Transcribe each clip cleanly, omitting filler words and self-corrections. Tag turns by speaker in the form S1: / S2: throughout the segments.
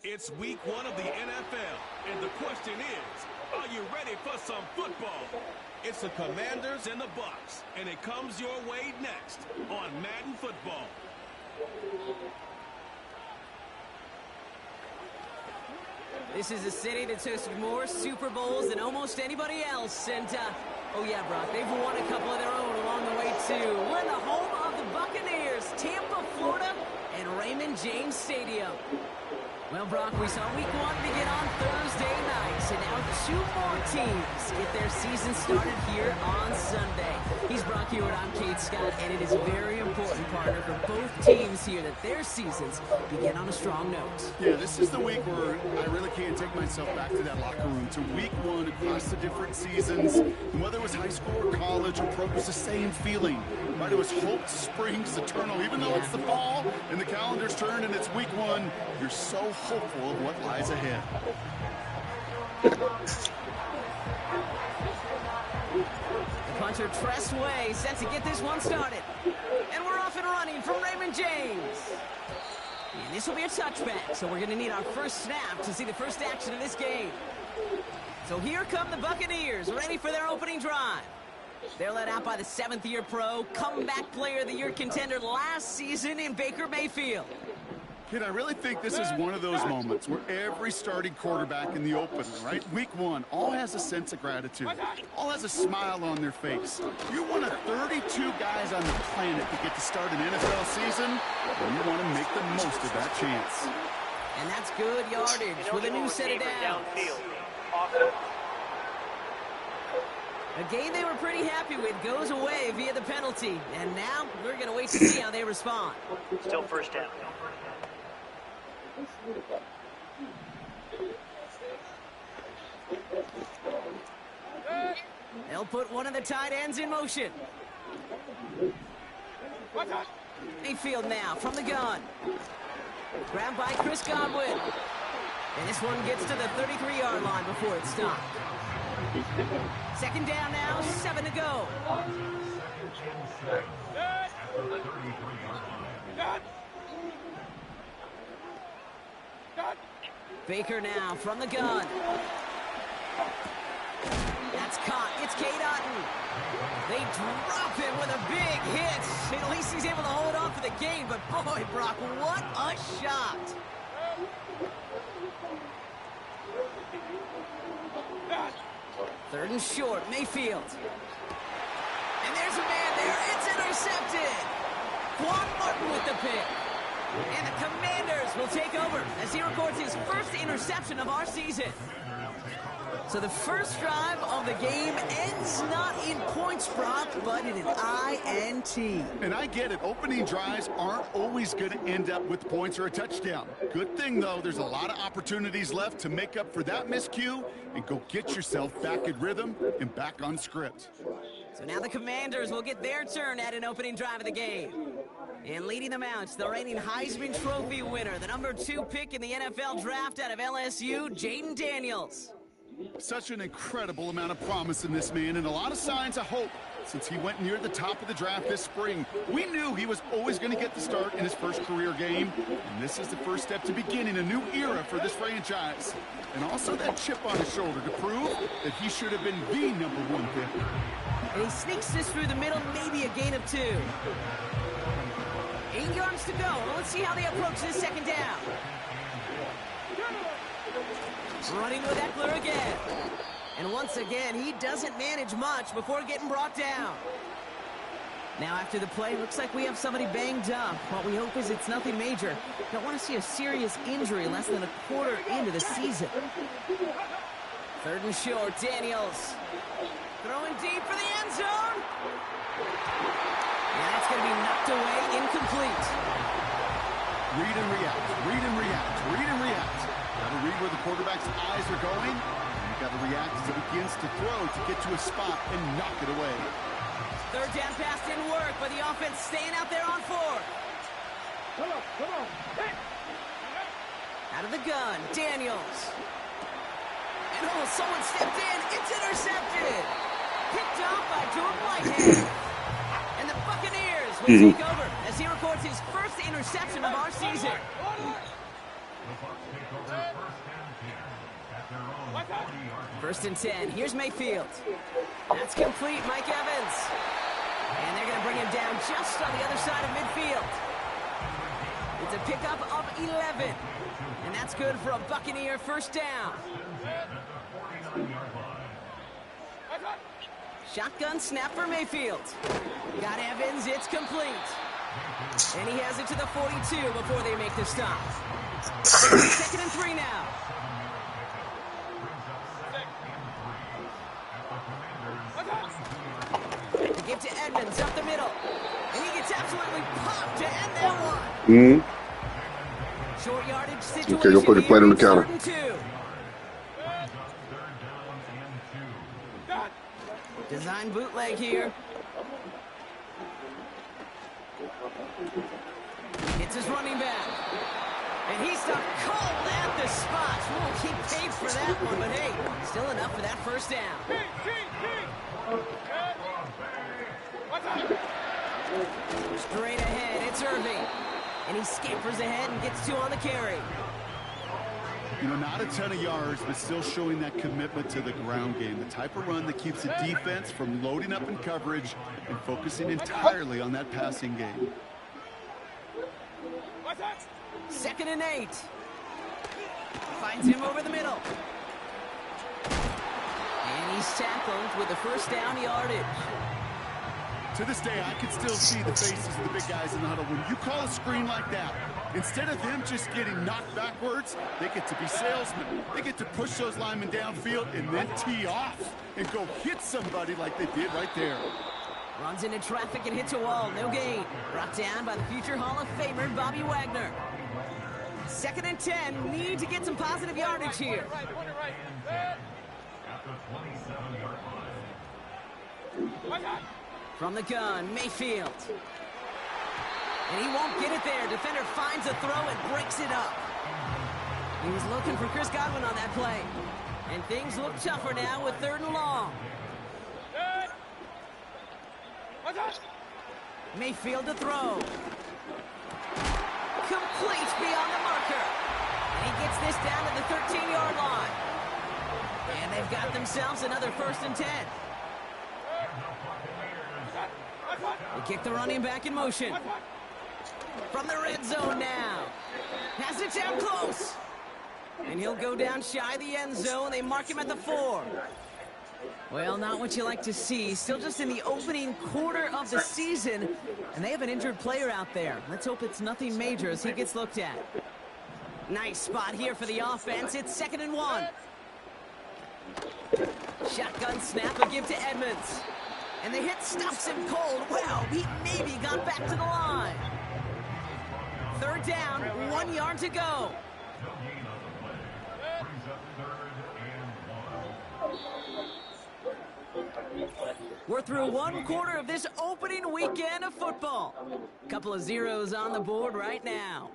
S1: It's week 1 of the NFL, and the question is, are you ready for some football? It's the Commanders and the Bucs, and it comes your way next on Madden Football.
S2: This is a city that's hosted more Super Bowls than almost anybody else, and oh yeah, Brock, they've won a couple of their own along the way too. We're in the home of the Buccaneers, Tampa, Florida, and Raymond James Stadium. Well, Brock, we saw week 1 begin on Thursday night, so now 2 more teams get their season started here on Sunday. He's Brock Hewitt, I'm Kate Scott, and it is very important, partner, for both teams here that their seasons begin on a strong note.
S3: Yeah, this is the week where I really can't take myself back to that locker room, to week 1 across the different seasons. And whether it was high school or college or pro, it was the same feeling. Right? It was hope springs eternal. Even though it's the fall and the calendar's turned and it's week 1, you're so hopeful of what lies ahead.
S2: The punter Tress Way set to get this one started. And we're off and running from Raymond James. And this will be a touchback, so we're going to need our first snap to see the first action of this game. So here come the Buccaneers, ready for their opening drive. They're led out by the 7th-year pro, comeback player of the year contender last season in Baker Mayfield.
S3: Kid, I really think this is one of those moments where every starting quarterback in the opener, right, week 1, all has a sense of gratitude, all has a smile on their face. You're one of 32 guys on the planet that get to start an NFL season, and you want to make the most of that chance.
S2: And that's good yardage with a new set of downs. A game they were pretty happy with goes away via the penalty. And now we're going to wait to see how they respond.
S4: Still first down.
S2: They'll put one of the tight ends in motion. Mayfield now from the gun. Grabbed by Chris Godwin. And this one gets to the 33-yard line before it's stopped. 2nd down now, 7 to go. Baker now from the gun. That's caught. It's Cade Otton. They drop him with a big hit. At least he's able to hold on for the game, but boy, Brock, what a shot. Third and short, Mayfield. And there's a man there. It's intercepted. Quan Martin with the pick. And the Commanders will take over as he records his first interception of our season. So the first drive of the game ends not in points, Brock, but in an INT.
S3: And I get it. Opening drives aren't always going to end up with points or a touchdown. Good thing, though, there's a lot of opportunities left to make up for that miscue and go get yourself back in rhythm and back on script.
S2: So now the Commanders will get their turn at an opening drive of the game. And leading them out, the reigning Heisman Trophy winner, the number 2 pick in the NFL draft out of LSU, Jaden Daniels.
S3: Such an incredible amount of promise in this man and a lot of signs of hope since he went near the top of the draft this spring. We knew he was always going to get the start in his first career game, and this is the first step to beginning a new era for this franchise. And also that chip on his shoulder to prove that he should have been the number 1 pick.
S2: And he sneaks this through the middle, maybe a gain of 2. 8 yards to go. Well, let's see how they approach this 2nd down. Running with Eckler again. And once again, he doesn't manage much before getting brought down. Now after the play, looks like we have somebody banged up. What we hope is it's nothing major. Don't want to see a serious injury less than a quarter into the season. 3rd and short, Daniels. Throwing deep for the end zone. And that's going to be knocked away, incomplete.
S3: Read and react, read and react, read and react. Got to read where the quarterback's eyes are going. And you got to react as it begins to throw to get to a spot and knock it away.
S2: 3rd down pass didn't work, but the offense staying out there on 4th.
S4: Come on. Hey.
S2: Out of the gun, Daniels. And oh, someone stepped in. It's intercepted. Picked off by Jordan Whitehead. And the Buccaneers will take over interception of our season. First and 10. Here's Mayfield. That's complete, Mike Evans. And they're going to bring him down just on the other side of midfield. It's a pickup of 11. And that's good for a Buccaneer first down. Shotgun snap for Mayfield. Got Evans, it's complete. And he has it to the 42 before they make the stop. Second and 3 now. The give to Edmonds up the middle. And he gets absolutely popped to end that one. Short yardage situation.
S5: Okay, you'll put it playing on the counter.
S2: Design bootleg here. Hits his running back. And he's stuck cold at the spot. Whoa, he paid for that one, but hey, still enough for that first down. Straight ahead, it's Irving. And he scampers ahead and gets 2 on the carry.
S3: You know, not a ton of yards, but still showing that commitment to the ground game. The type of run that keeps the defense from loading up in coverage and focusing entirely on that passing game.
S2: Second and 8. Finds him over the middle. And he's tackled with the first down yardage.
S3: To this day, I can still see the faces of the big guys in the huddle. When you call a screen like that, instead of them just getting knocked backwards, they get to be salesmen. They get to push those linemen downfield and then tee off and go hit somebody like they did right there.
S2: Runs into traffic and hits a wall. No gain. Brought down by the future Hall of Famer, Bobby Wagner. Second and 10. Need to get some positive yardage here. From the gun, Mayfield. And he won't get it there. Defender finds a throw and breaks it up. He was looking for Chris Godwin on that play. And things look tougher now with 3rd and long. Mayfield to throw. Complete beyond the marker. And he gets this down to the 13-yard line. And they've got themselves another 1st and 10. They kick the running back in motion. From the red zone now. Has it down close. And he'll go down shy of the end zone. They mark him at the 4. Well, not what you like to see. Still just in the opening quarter of the season. And they have an injured player out there. Let's hope it's nothing major as he gets looked at. Nice spot here for the offense. It's 2nd and 1. Shotgun snap, a give to Edmonds. And the hit stops him cold. Wow, he maybe got back to the line. 3rd down, 1 yard to go. We're through 1 quarter of this opening weekend of football. Couple of zeros on the board right now.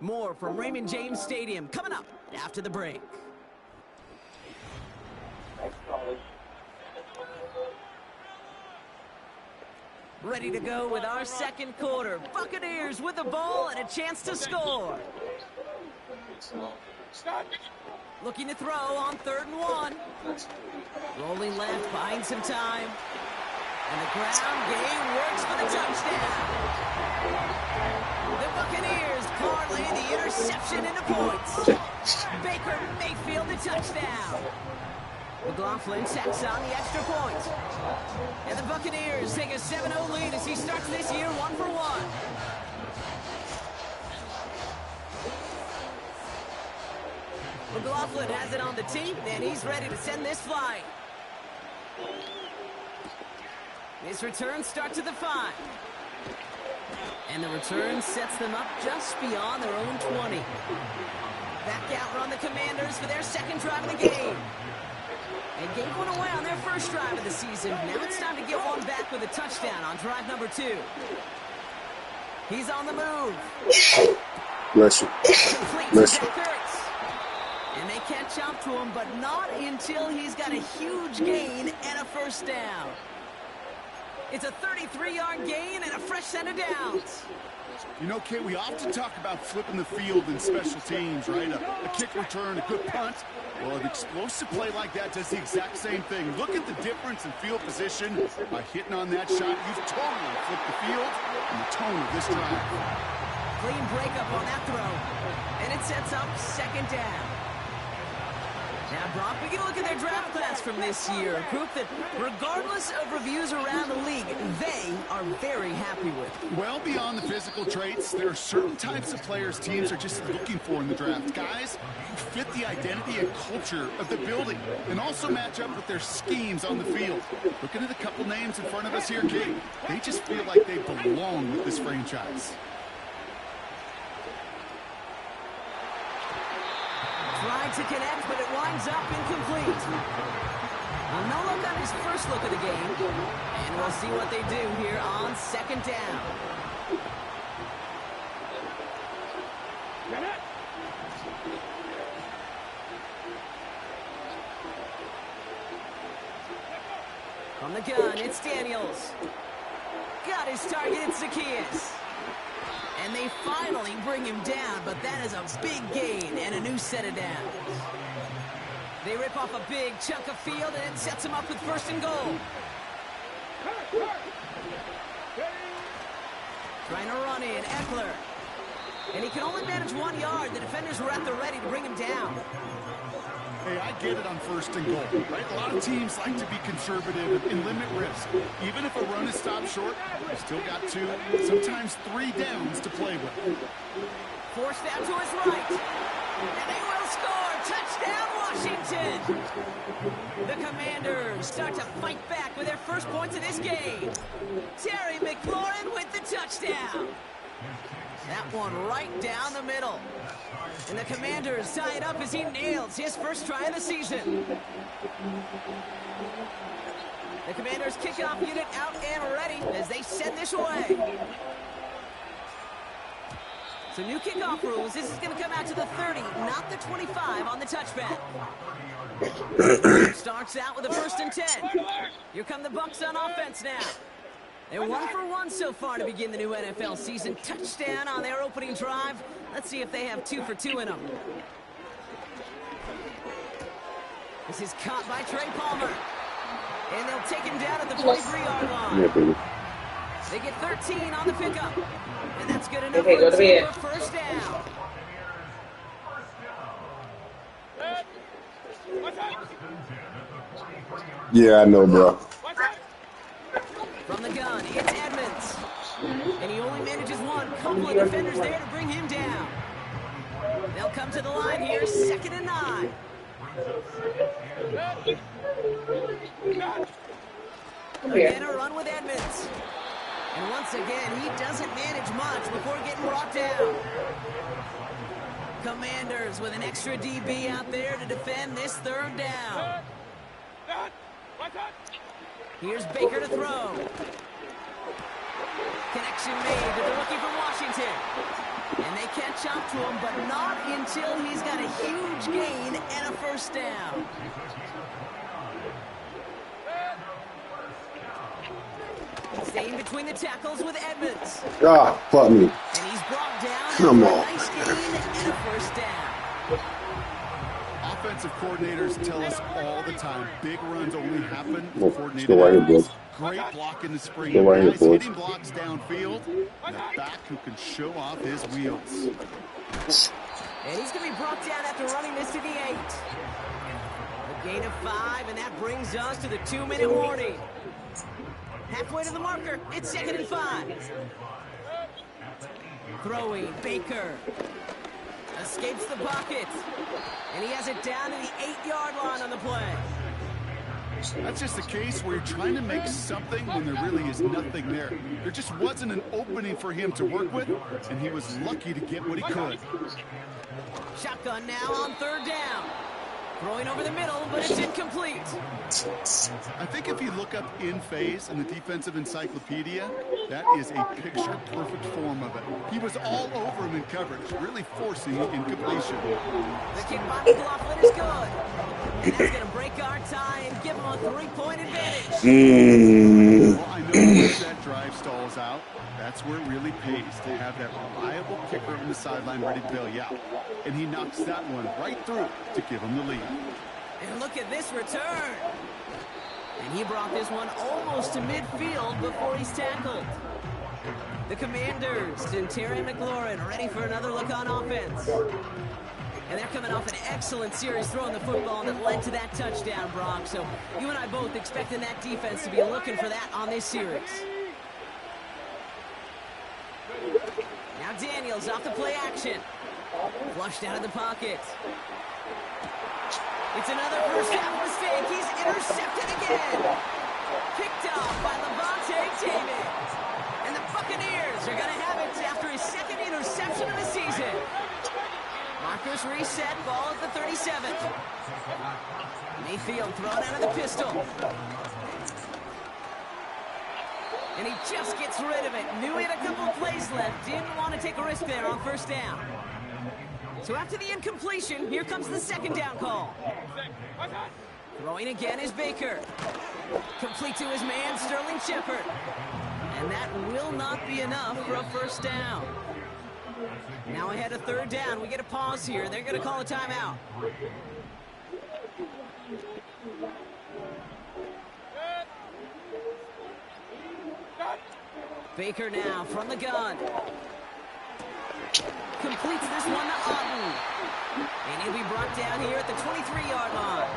S2: More from Raymond James Stadium coming up after the break. Ready to go with our 2nd quarter. Buccaneers with the ball and a chance to score. Looking to throw on 3rd and 1. Rolling left, buying some time. And the ground game works for the touchdown. The Buccaneers parlay the interception into points. Baker Mayfield the touchdown. McLaughlin tacks on the extra point. And the Buccaneers take a 7-0 lead as he starts this year 1 for 1. McLaughlin has it on the tee, and he's ready to send this flying. This return starts at the 5. And the return sets them up just beyond their own 20. Back out run the Commanders for their 2nd drive of the game. And gave one away on their 1st drive of the season. Now it's time to get one back with a touchdown on drive number 2. He's on the move.
S5: Bless you. Bless you.
S2: And they catch up to him, but not until he's got a huge gain and a 1st down. It's a 33-yard gain and a fresh set of downs.
S3: You know, Kay, we often talk about flipping the field in special teams, right? A kick return, a good punt. Well, an explosive play like that does the exact same thing. Look at the difference in field position. By hitting on that shot, you've totally flipped the field and the tone of this drive.
S2: Clean breakup on that throw. And it sets up second down. Now, Brock, we get a look at their draft class from this year. A group that, regardless of reviews around the league, they are very happy with.
S3: Well, beyond the physical traits, there are certain types of players teams are just looking for in the draft. Guys who fit the identity and culture of the building and also match up with their schemes on the field. Looking at a couple names in front of us here, Kate, they just feel like they belong with this franchise.
S2: Tried to connect, but it winds up incomplete. Well, no look on his first look of the game. And we'll see what they do here on second down. From the gun, it's Daniels. Got his target, it's Zacchaeus. And they finally bring him down, but that is a big gain and a new set of downs. They rip off a big chunk of field, and it sets him up with first and goal. Trying to run in, Eckler. And he can only manage 1 yard. The defenders were at the ready to bring him down.
S3: Hey, I get it on first and goal, right? A lot of teams like to be conservative and limit risk. Even if a run is stopped short, you still got 2, sometimes 3 downs to play with.
S2: Forced out to his right. And they will score. Touchdown, Washington. The Commanders start to fight back with their first points of this game. Terry McLaurin with the touchdown. That one right down the middle. And the Commanders tie it up as he nails his first try of the season. The Commanders kickoff unit out and ready as they send this away. So new kickoff rules. This is going to come out to the 30, not the 25 on the touchback. Starts out with a 1st and 10. Here come the Bucs on offense now. They're 1 for 1 so far to begin the new NFL season. Touchdown on their opening drive. Let's see if they have 2 for 2 in them. This is caught by Trey Palmer. And they'll take him down at the 43-yard line.
S5: Yeah, baby.
S2: They get 13 on the pickup. And that's good enough for a team for first down.
S5: Yeah, I know, bro.
S2: From the gun, it's Edmonds. And he only manages 1. Couple of defenders there to bring him down. They'll come to the line here, 2nd and 9. Again, a run with Edmonds. And once again, he doesn't manage much before getting brought down. Commanders with an extra DB out there to defend this 3rd down. Here's Baker to throw. Connection made to the rookie from Washington. And they catch up to him, but not until he's got a huge gain and a first down. Staying between the tackles with Edmonds.
S5: Ah, fuck me.
S2: And he's brought down.
S5: Come on.
S2: A nice gain and a first down.
S3: Offensive coordinators tell us all the time, big runs only happen
S5: Well,
S3: with
S5: let's
S3: coordinated
S5: go right here,
S3: efforts.
S5: boys.
S3: Great block in the spring.
S5: Go right here,
S3: Guys
S5: boys.
S3: hitting blocks downfield. And a back who can show off his wheels.
S2: And he's going to be brought down after running this to the 8. A gain of 5, and that brings us to the 2-minute warning. Halfway to the marker, it's 2nd and 5. Throwing, Baker. Escapes the pocket. And he has it down to the 8-yard line on the play.
S3: That's just a case where you're trying to make something when there really is nothing there. There just wasn't an opening for him to work with, and he was lucky to get what he could.
S2: Shotgun now on 3rd down. Throwing over the middle, but it's incomplete.
S3: I think if you look up in phase in the defensive encyclopedia, that is a picture-perfect form of it. He was all over him in coverage, really forcing incompletion.
S2: The kick by McLaughlin is good. And that's going to break our tie and give him a 3-point advantage.
S3: Well, I know once that drive stalls out, that's where it really pays to have that reliable kicker on the sideline ready to bail you out. And he knocks that one right through to give him the lead.
S2: And look at this return. And he brought this one almost to midfield before he's tackled. The Commanders and Terry McLaurin ready for another look on offense. And they're coming off an excellent series throwing the football that led to that touchdown, Brock. So you and I both expecting that defense to be looking for that on this series. Now Daniels off the play action. Flushed out of the pocket. It's another first half mistake. He's intercepted again. Picked off by Levante David. And the Buccaneers are going to have it after his second interception of the season. Marcus reset, ball at the 37. Mayfield thrown out of the pistol. And he just gets rid of it. Knew he had a couple plays left. Didn't want to take a risk there on first down. So after the incompletion, here comes the second down call. Throwing again is Baker. Complete to his man, Sterling Shepard. And that will not be enough for a first down. Now ahead of third down. We get a pause here. They're going to call a timeout. Baker now from the gun. Completes this one to Otten. And he'll be brought down here at the 23-yard line.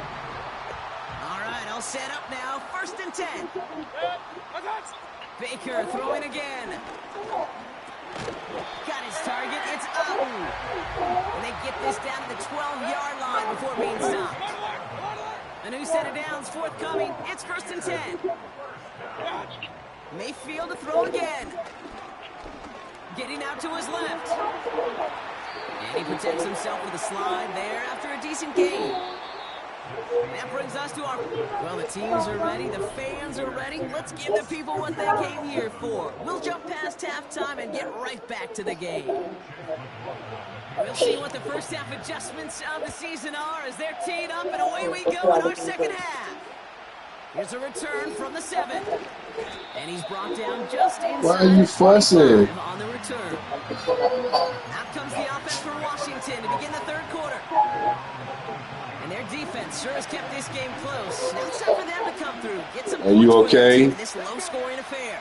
S2: All right, all set up now. 1st and 10. Baker throwing again. Got his target. It's Otten. And they get this down to the 12-yard line before being stopped. A new set of downs forthcoming. It's 1st and 10. Mayfield to throw again. Getting out to his left. And he protects himself with a slide there after a decent gain. That brings us to our... Well, the teams are ready. The fans are ready. Let's give the people what they came here for. We'll jump past halftime and get right back to the game. We'll see what the first half adjustments of the season are as they're teed up, and away we go in our second half. Here's a return from the 7. And he's brought down just inside.
S5: Why are you fussing?
S2: On the return. Out comes the offense for Washington to begin the third quarter. And their defense sure has kept this game close. Now it's time for them to come through. Get some
S5: Are you okay?
S2: This low-scoring affair.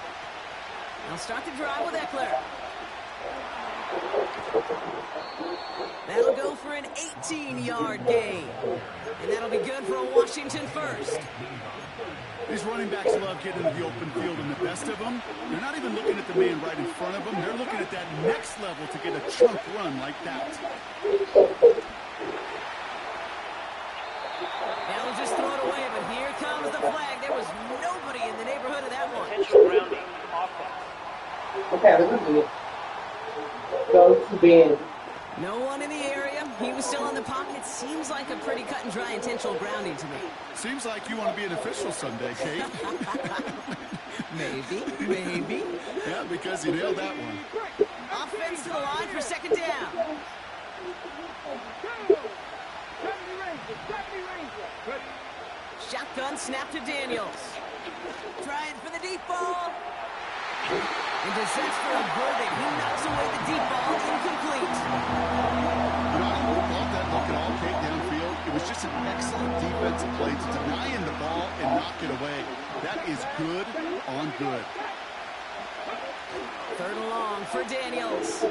S2: They'll start the drive with Eckler. That'll go for an 18-yard gain. And that'll be good for a Washington first.
S3: These running backs love getting into the open field, and the best of them, they're not even looking at the man right in front of them. They're looking at that next level to get a chunk run like that.
S2: They'll just throw it away, but here comes the flag. There was nobody in the neighborhood of that one.
S4: Potential grounding offense.
S6: Okay, this is it. Go to Ben.
S2: No one in the area. He was still in the pocket. Seems like a pretty cut and dry intentional grounding to me.
S3: Seems like you want to be an official someday, Kate.
S2: Maybe.
S3: Yeah, because you nailed that one.
S2: Offense to the line for second down. Shotgun snap to Daniels. Trying for the deep ball. And disaster averted. He knocks away the deep ball. Incomplete.
S3: You know, I don't love that look at all, Kate, downfield. It was just an excellent defensive play to deny him the ball and knock it away. That is good on good.
S2: 3rd and long for Daniels.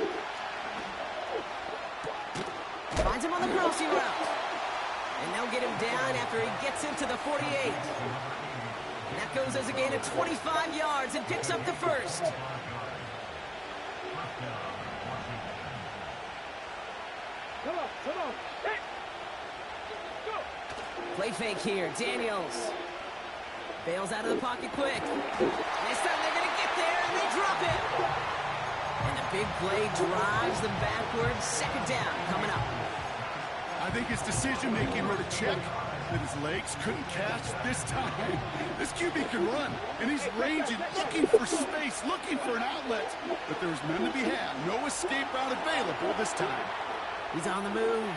S2: Finds him on the crossing route. And they'll get him down after he gets into the 48. And that goes as a gain of 25 yards and picks up the first.
S4: Come on. Hey. Go.
S2: Play fake here. Daniels bails out of the pocket quick. This time they're going to get there, and they drop it. And the big play drives them backwards. Second down coming up.
S3: I think his decision-making wrote a check that his legs couldn't catch this time. This QB can run, and he's ranging, looking for space, looking for an outlet. But there's none to be had. No escape route available this time.
S2: He's on the move.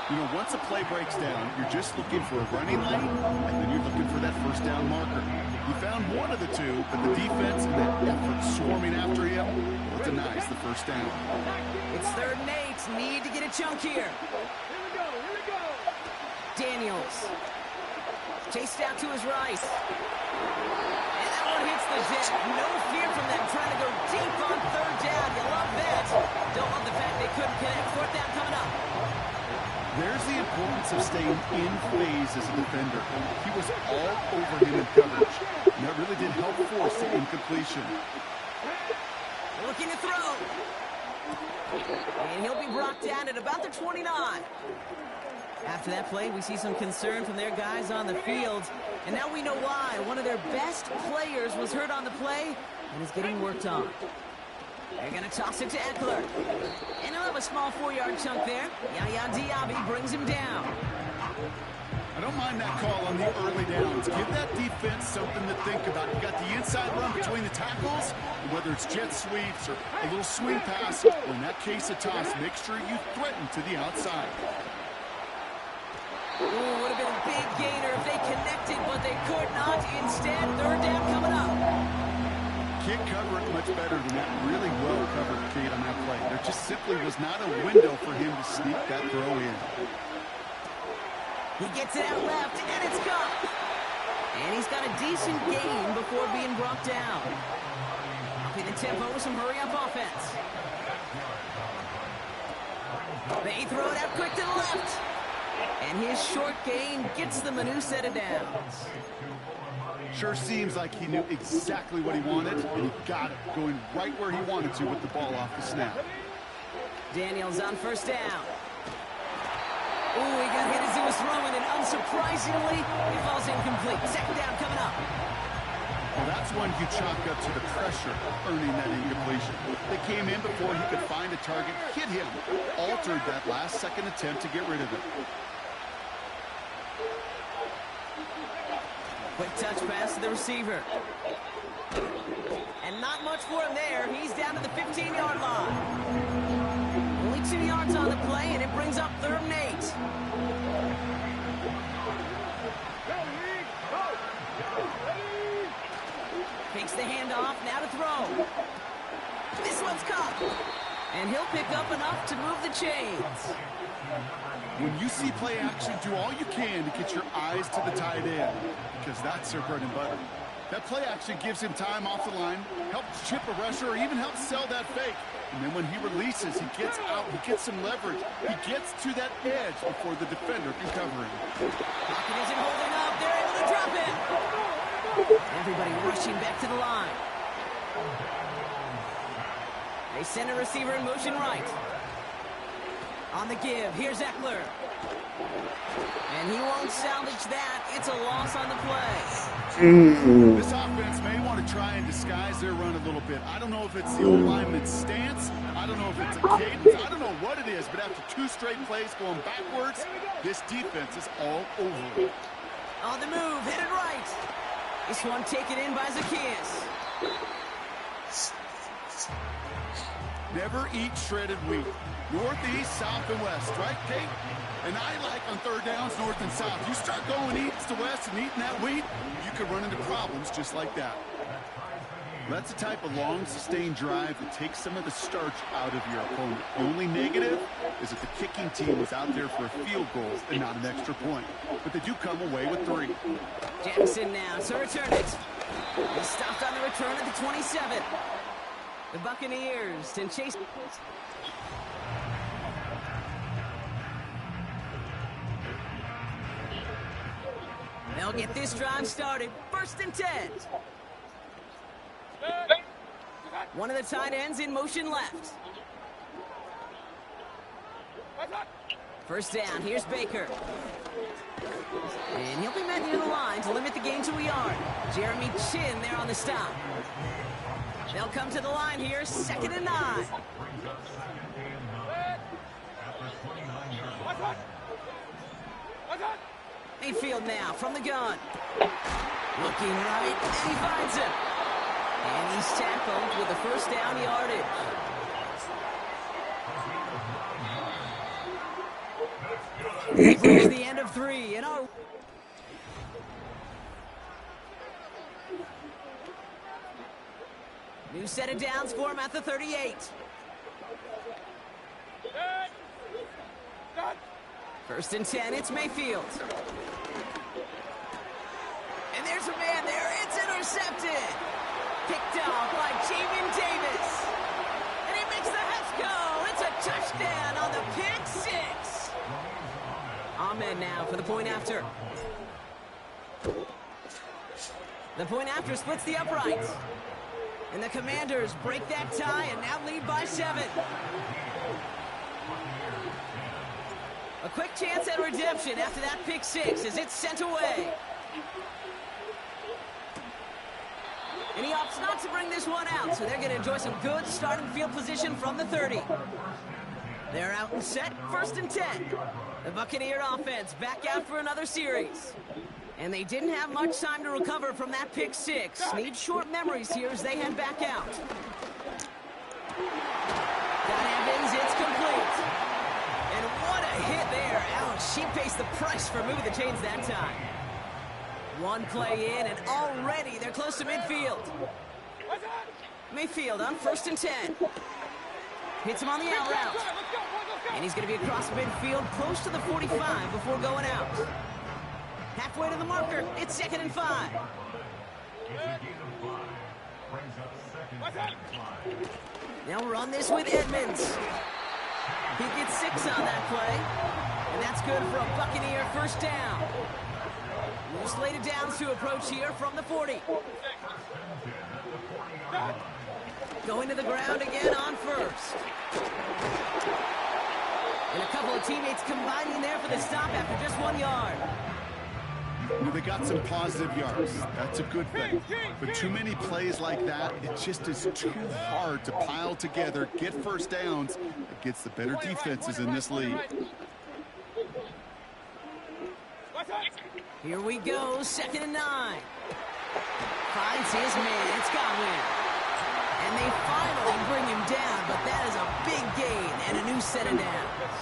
S3: You know, once a play breaks down, you're just looking for a running lane, and then you're looking for that first down marker. He found one of the two, but the defense and that effort swarming after him denies the first down.
S2: It's 3rd and 8. Need to get a chunk here.
S4: Here we go.
S2: Daniels. Chased out to his right. And that one hits the deck. No fear from them trying to go deep on 3rd down. You love that. Don't love the fact they couldn't connect. 4th down coming up.
S3: There's the importance of staying in phase as a defender. He was all over him in coverage. And that really did help force the incompletion.
S2: Looking to throw. And he'll be brought down at about the 29. After that play, we see some concern from their guys on the field. And now we know why. One of their best players was hurt on the play and is getting worked on. They're going to toss it to Eckler. And he'll have a small 4-yard chunk there. Yaya Diaby brings him down.
S3: I don't mind that call on the early downs. Give that defense something to think about. You got the inside run between the tackles, and whether it's jet sweeps or a little swing pass, or in that case a toss, make sure you threaten to the outside.
S2: Ooh, would have been a big gainer if they connected, but they could not. Instead, 3rd down coming up.
S3: Can't cover it much better than that. Really well covered, Kate, on that play. There just simply was not a window for him to sneak that throw in.
S2: He gets it out left, and it's caught. And he's got a decent gain before being brought down. Upping the tempo with some hurry-up offense. They throw it out quick to the left. And his short gain gets them a new set of downs.
S3: Sure seems like he knew exactly what he wanted, and he got it, going right where he wanted to with the ball off the snap.
S2: Daniels on 1st down. Ooh, he got hit as he was throwing, and unsurprisingly, he falls incomplete. 2nd down coming up.
S3: Well, that's one you chalk up to the pressure earning that incompletion. They came in before he could find a target, hit him, altered that last-second attempt to get rid of it.
S2: Quick touch pass to the receiver. And not much for him there. He's down to the 15-yard line. Only 2 yards on the play, and it brings up 3rd and 8. Takes the handoff, now to throw. This one's caught. And he'll pick up enough to move the chains.
S3: When you see play action, do all you can to get your eyes to the tight end, because that's their bread and butter. That play action gives him time off the line, helps chip a rusher, or even helps sell that fake. And then when he releases, he gets out, he gets some leverage. He gets to that edge before the defender can cover him.
S2: Pocket isn't holding up. They're able to drop it. Everybody rushing back to the line. They send a receiver in motion right. On the give, here's Eckler. And he won't salvage that. It's a loss on the play.
S3: This offense may want to try and disguise their run a little bit. I don't know if it's the old lineman's stance. I don't know if it's a cadence. I don't know what it is, but after 2 straight plays going backwards, this defense is all over it.
S2: On the move, headed right. This one taken in by Zacchaeus.
S3: Never eat shredded wheat. North, east, south, and west, right, Kate? And I like on 3rd downs, north and south. You start going east to west and eating that wheat, you could run into problems just like that. That's the type of long, sustained drive that takes some of the starch out of your opponent. The only negative is that the kicking team was out there for a field goal and not an extra point. But they do come away with 3.
S2: Jackson now to return it. He stopped on the return at the 27. The Buccaneers and Chase. They'll get this drive started. 1st and 10. One of the tight ends in motion left. 1st down. Here's Baker. And he'll be met near the line to limit the gain to a yard. Jeremy Chin there on the stop. They'll come to the line here. 2nd and 9. Mayfield now from the gun. Looking right, and he finds him. And he's tackled with a 1st down yardage. We've reached the end of 3 in our... New set of downs for him at the 38. First and 10, it's Mayfield. And there's a man there, it's intercepted. Picked off by Jamin Davis. And he makes the Hets go. It's a touchdown on the pick 6. Ahmed now for the point after. The point after splits the uprights. And the Commanders break that tie and now lead by 7. A quick chance at redemption after that pick 6 as it's sent away. And he opts not to bring this one out, so they're going to enjoy some good starting field position from the 30. They're out and set, first and 10. The Buccaneer offense back out for another series. And they didn't have much time to recover from that pick 6. Need short memories here as they head back out. Got Evans, it's complete. And what a hit there. Ouch, she pays the price for moving the chains that time. One play in, and already they're close to midfield. Mayfield on first and 10. Hits him on the out route. And he's going to be across midfield, close to the 45 before going out. Halfway to the marker, it's 2nd and 5. They'll run this with Edmonds. He gets 6 on that play. And that's good for a Buccaneer first down. We'll slate it down to approach here from the 40. Going to the ground again on first. And a couple of teammates combining there for the stop after just 1 yard.
S3: Well, they got some positive yards. That's a good thing. But too many plays like that, it just is too hard to pile together, get first downs against the better defenses in this league.
S2: Here we go, 2nd and 9. Finds his man, it's Godwin. And they finally bring him down, but that is a big gain and a new set of downs.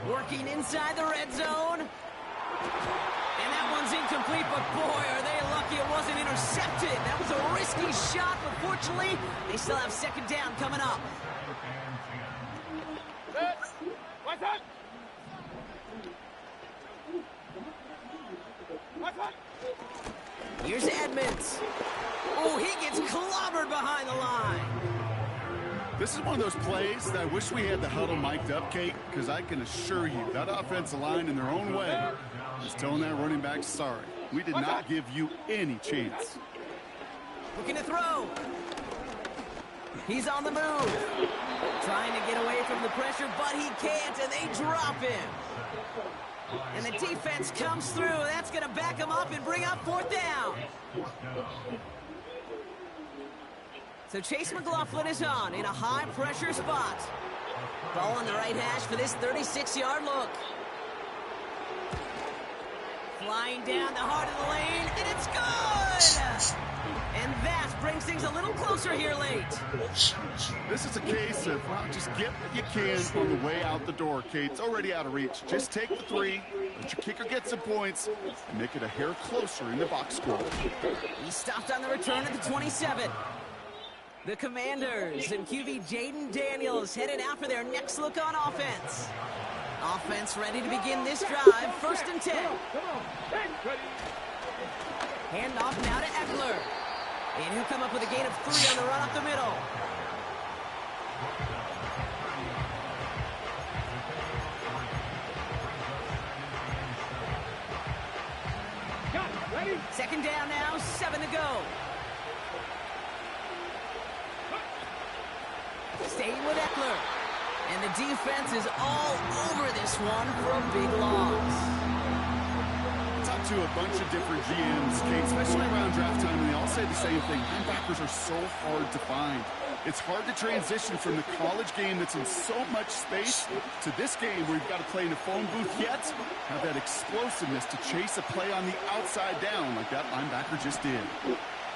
S2: Working inside the red zone. And that one's incomplete, but boy, are they lucky it wasn't intercepted. That was a risky shot, but fortunately, they still have 2nd down coming up. Here's Edmonds. Oh, he gets clobbered behind the line.
S3: This is one of those plays that I wish we had the huddle mic'd up, Kate, because I can assure you that offensive line in their own way is telling that running back, sorry, we did not give you any chance.
S2: Looking to throw. He's on the move. Trying to get away from the pressure, but he can't, and they drop him. And the defense comes through. That's going to back him up and bring up 4th down. So Chase McLaughlin is on in a high-pressure spot. Ball on the right hash for this 36-yard look. Flying down the heart of the lane, and it's good! And that brings things a little closer here late.
S3: This is a case of, well, just get what you can on the way out the door, Kate. It's already out of reach. Just take the 3, let your kicker get some points, and make it a hair closer in the box score.
S2: He stopped on the return at the 27. The Commanders and QB Jaden Daniels headed out for their next look on offense. Offense ready to begin this drive, 1st and 10. Hand off now to Eckler. And he'll come up with a gain of 3 on the run up the middle.
S4: Ready?
S2: 2nd down now, 7 to go. Staying with Eckler. And the defense is all over this one for a big loss.
S3: Talked to a bunch of different GMs, Kate, especially around draft time, and they all say the same thing. Linebackers are so hard to find. It's hard to transition from the college game that's in so much space to this game where you've got to play in a phone booth, yet have that explosiveness to chase a play on the outside down like that linebacker just did.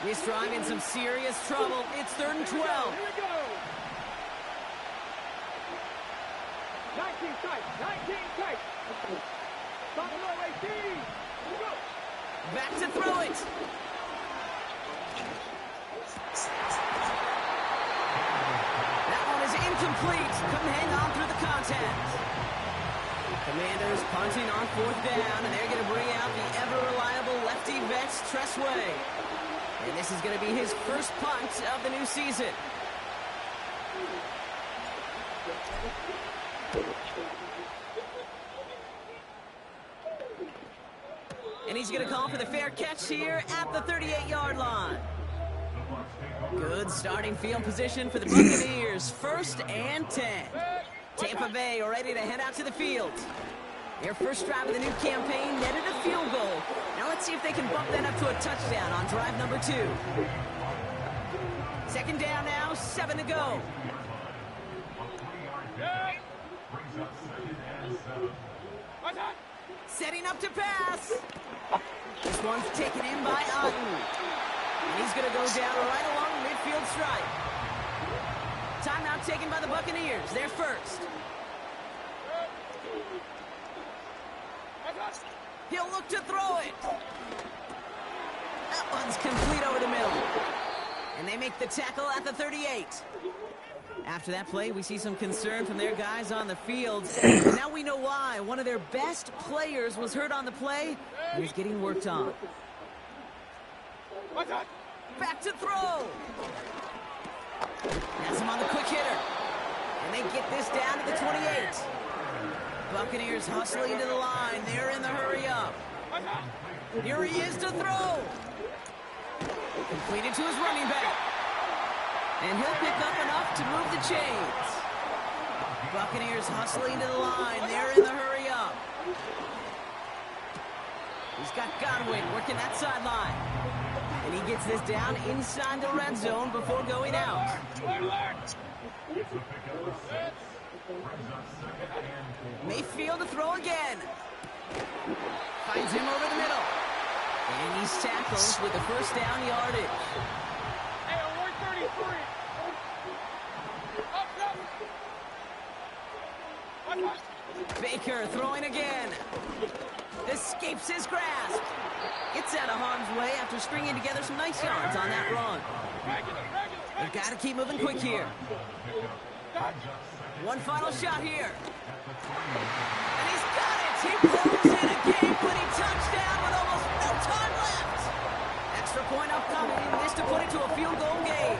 S2: This drive in some serious trouble. It's 3rd and 12.
S4: Here we go. 19 tight. 19 tight. Stop the way, team. Go.
S2: Back to throw it. That one is incomplete. Couldn't hang on through the contact. Commanders punting on 4th down, and they're going to bring out the ever-reliable lefty Vets Tressway. And this is going to be his first punt of the new season. And he's going to call for the fair catch here at the 38-yard line. Good starting field position for the Buccaneers. 1st and 10. Tampa Bay ready to head out to the field. Their first drive of the new campaign netted a field goal. Now let's see if they can bump that up to a touchdown on drive number 2. 2nd down now, 7 to go. Setting up to pass. This one's taken in by Otten. And he's going to go down right along the midfield stripe. Timeout taken by the Buccaneers. They're first. He'll look to throw it. That one's complete over the middle. And they make the tackle at the 38. After that play, we see some concern from their guys on the field. And now we know why. One of their best players was hurt on the play, and he's getting worked on. Back to throw. Has him on the quick hitter. And they get this down to the 28. Buccaneers hustling to the line. They're in the hurry up. Here he is to throw. Completed to his running back. And he'll pick up enough to move the chains. Buccaneers hustling to the line. They're in the hurry up. He's got Godwin working that sideline. And he gets this down inside the red zone before going out. Mayfield to throw again. Finds him over the middle. And he's tackled with the first down yardage.
S4: Hey, on 133.
S2: Baker throwing again. Escapes his grasp. Gets out of harm's way after stringing together some nice yards on that run. They've got to keep moving quick here. One final shot here. And he's got it. He pulls in a game-winning touchdown with almost no time left. Extra point upcoming. This to put it to a field goal game.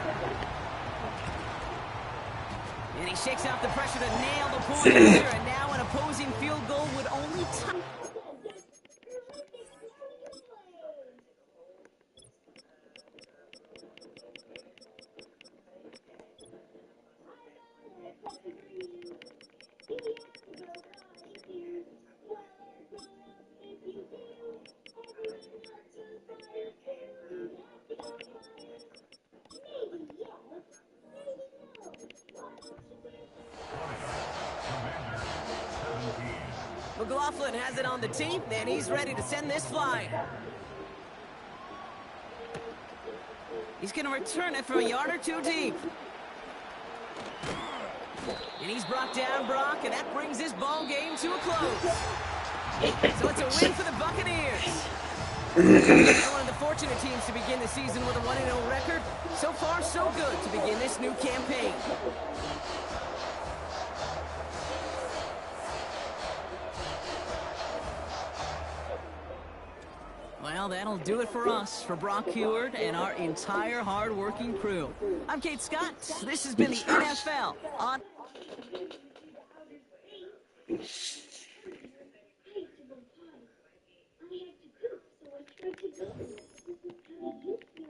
S2: And he shakes out the pressure to nail the point here. And now an opposing field goal would only time. McLaughlin has it on the team, and he's ready to send this flying. He's going to return it from a yard or two deep. And he's brought down Brock, and that brings this ball game to a close. So it's a win for the Buccaneers. They're one of the fortunate teams to begin the season with a 1-0 record. So far, so good to begin this new campaign. Well, that'll do it for us, for Brock Heward and our entire hard-working crew. I'm Kate Scott. This has been the NFL on...